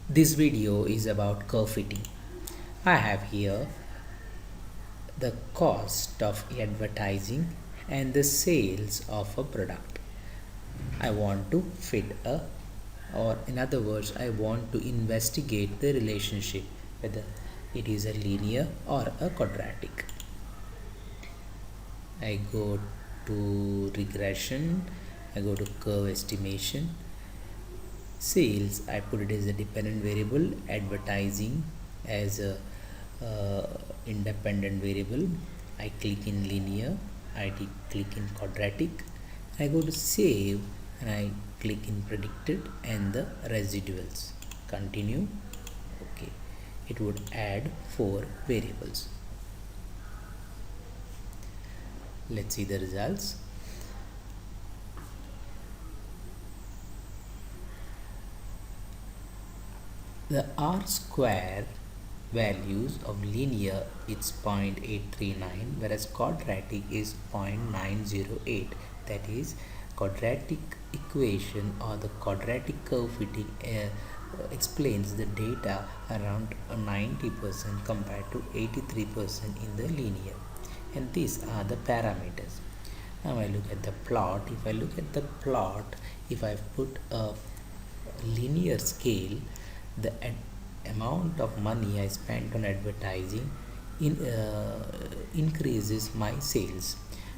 This video is about curve fitting. I have here the cost of advertising and the sales of a product. I want to fit or in other words, I want to investigate the relationship whether it is a linear or a quadratic. I go to regression, I go to curve estimation. Sales, I put it as a dependent variable, advertising as a independent variable. I click in linear, click in quadratic. I go to save and I click in predicted and the residuals. Continue. Okay, it would add 4 variables. Let's see the results. The R square values of linear is 0.839, whereas quadratic is 0.908. That is, quadratic equation or the quadratic curve fitting explains the data around 90% compared to 83% in the linear, and these are the parameters. Now I look at the plot. If I look at the plot, if I put a linear scale, the amount of money I spent on advertising increases my sales,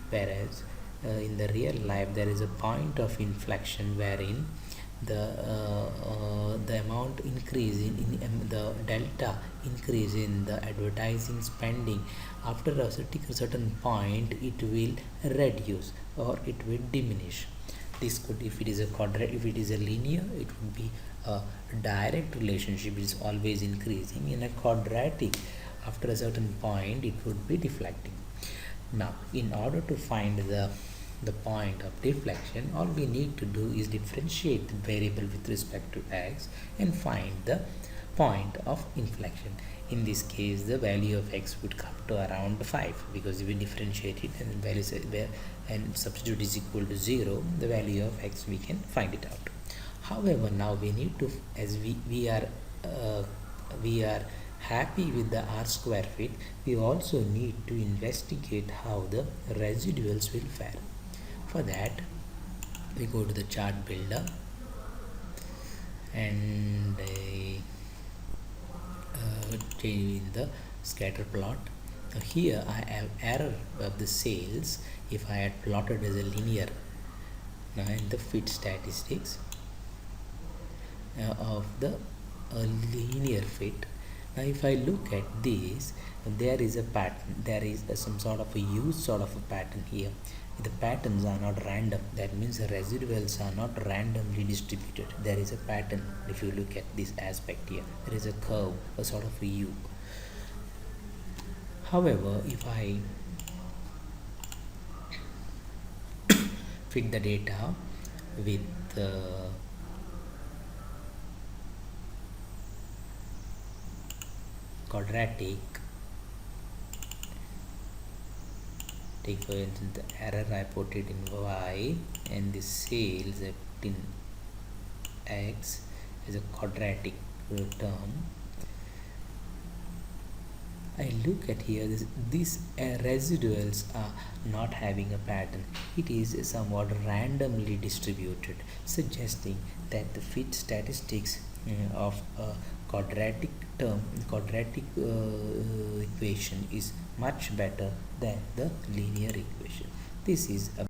whereas in the real life there is a point of inflection wherein the amount increase in the delta increase in the advertising spending. After a certain point it will reduce or it will diminish. This could, if it is a quadratic, if it is a linear, it would be a direct relationship, is always increasing. In a quadratic, after a certain point it would be deflecting. Now in order to find the point of deflection, all we need to do is differentiate the variable with respect to x and find the point of inflection. In this case, the value of x would come to around 5, because if we differentiate it and value and substitute is equal to 0, the value of x we can find it out. However, now we need to, as we are happy with the R square fit, we also need to investigate how the residuals will fare. For that, we go to the chart builder and in the scatter plot. Now here I have error of the sales if I had plotted as a linear. Now in the fit statistics of the linear fit. Now if I look at this, there is a pattern, there is some sort of a used sort of a pattern here. The patterns are not random, that means the residuals are not randomly distributed. There is a pattern. If you look at this aspect here, there is a curve, a sort of a U. However, if I fit the data with quadratic, take for instance the error I put it in y and the sales I put in x as a quadratic term. I look at here, these residuals are not having a pattern. It is somewhat randomly distributed, suggesting that the fit statistics of a quadratic equation is much better than the linear equation. This is a